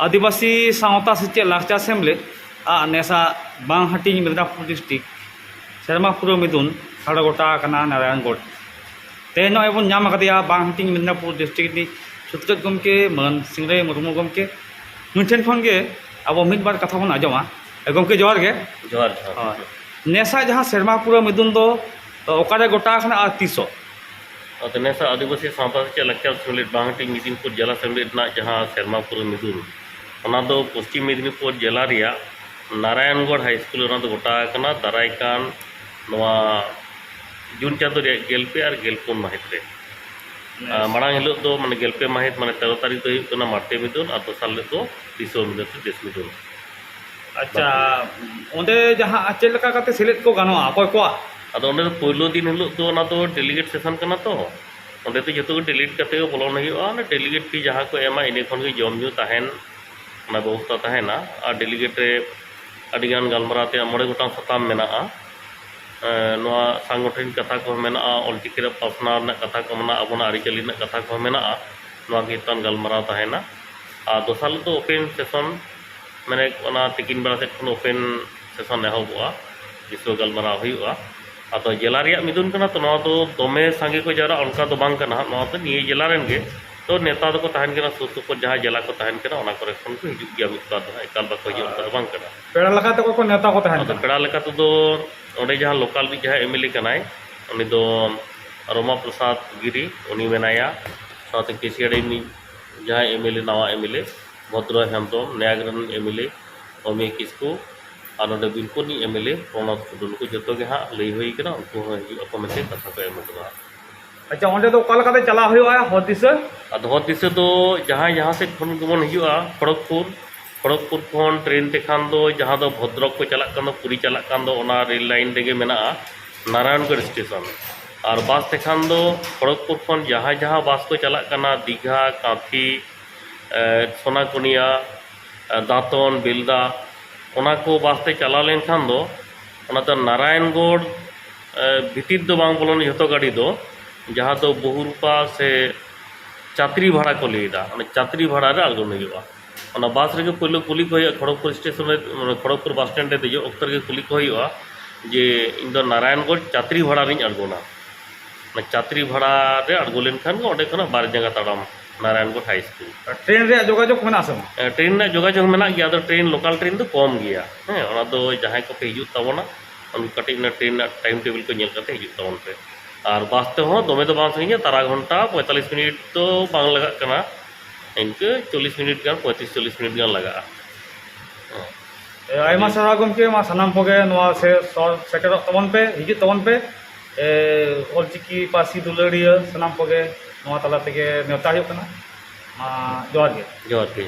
आदिवासी सावता सेचे लाकचार सेमलेद NASA बांग हाटिंग Midnapore district सेरमा पुरो मिदुन हाड़ा गोटा कना नारायणगढ़ तेनो एबन नाम कदिया बांग हाटिंग मिदनापुर डिस्ट्रिक्ट नि सुतगत गमके मन सिंगरे मुर्मू गमके मुठेन खन गे अब मिद बार कथा बन आजमा गमके जोहार गे जोहार नेसा जहां सेरमा पुरो मिदुन दो ओकारे गोटा कना आ तीसो नेसा आदिवासी सावता सेचे लाकचार सेमलेद बांग हाटिंग मिदनापुर जिला सेमलेद ना जहां सेरमा पुरो मिदुन पश्चिम मेदिनीपुर जिला नारायणगढ़ हाई स्कूल गोटा दारायकान जून चाँदो गेलपे और गेलपुन माहित रे मांग हिलो दो माने गेलपे माहित माने 13 तारीख तो माटे मिदुन और दोसार दो दिसो मिदुन से देश मिदुन। अच्छा ओंदे जहां चेलका काते सेलेद को गानो अकोय को अदो ओंदे पहिलो दिन हिलो दो डेलीगेट सेशन कना तो ओंदे तो जतो डेलीगेट कते बोलन हुआ डेलीगेट फी जहां को एमा इने खन गे जम न्यू ताहेन व्यवस्था तहना और डेलीगेट रे अडिगान गलमाराते मोड़े गोटां सताम मेना सांगठनिक कथा को मेना ऑलचिकी रे पासना कथा को मेना अबना आरिचाली कथा को मेना कीर्तन गलमाराव तहना और दोसार तो ओपेन सेशन मैंने तिकिन बेला से ओपेन सेशन एहबा विश्व गलमाराव हुआ अब जिला मिदुन तो दमे सांगे को जरा उनका तो बांग कना तो निये जिला रेन गे तो नेता को तहन सुर सुपर जहाँ जिला को तहन को हिजू गया मिदबार एकाल बाको हिजू बांग पेड़ा को नेता को तहन पेड़ा ओंडे जहाँ लोकल जहाँ एमएलए कनाय उनी दो रमा प्रसाद गिरी उनी मेनाया साथे केसियाड़ी जहाँ एमएलए नवा एमएलए भद्र हेम्ब्रम नयागरन एमएलए अमी किस्कू और नोडे बिरपुनी एमएलए प्रणब टुडू को जो हाँ लई हुई उनको हिजू मेते कथा को एम करा। अच्छा ओंडे तो ओका लकाते चला हुआ हर दिशा हर दिशा तो जहाँ से खन गबन हिजुआ खड़गपुर खन ट्रेन तेखान दो जहाँ दो भद्रक को चला पुरी चला रेल लाइन रेगे मेना नारायणगढ़ स्टेशन और बस तेखान दो खड़गपुर खन जहाँ जहाँ बस को चला दीघा काफी सोनाकुनिया दातन बेलदा ओना को बस ते चला लेन खान दो नारायणगढ़ भितिर दो बांग बोलन जतो गाड़ी दो जहाँ तो बहुरूपा से चात्री भाड़ा को लेदा चात्री भाड़ा रे आगन हुआ बस रे पहले कुली को Kharagpur station Kharagpur bus stand रे देजो अक्तर के कुली को हुआ जे इन दो नारायणगढ़ चात्री भाड़ा रे आगोना चात्री भाड़ा रे आगो लेन खान ओंडे खना बार जगह ताड़ाम नारायणगढ़ हाई स्कूल ट्रेन रे जोगाजोग मेना से ट्रेन रे जोगाजोग मेना गया ट्रेन लोकल ट्रेन तो कम गया हाँ जहाँ को पे हिजू तबना कटी ट्रेन टाइम टेबल को नेल करते हिजू तबन पे और बस ते दमे तो बांग तारा घंटा 45 मिनट तो बांग लगा इनके 40 मिनट गान 35-40 मिनट गान लगा। आयमा सारा गमके मा सनाम कोगे नोआ से सेटर तबन पे हिजू तबन पे ऑलचिकी पासी दुलड़िया सनाम कोगे नोआ तला तेगे नेता हुआ जोहार गे।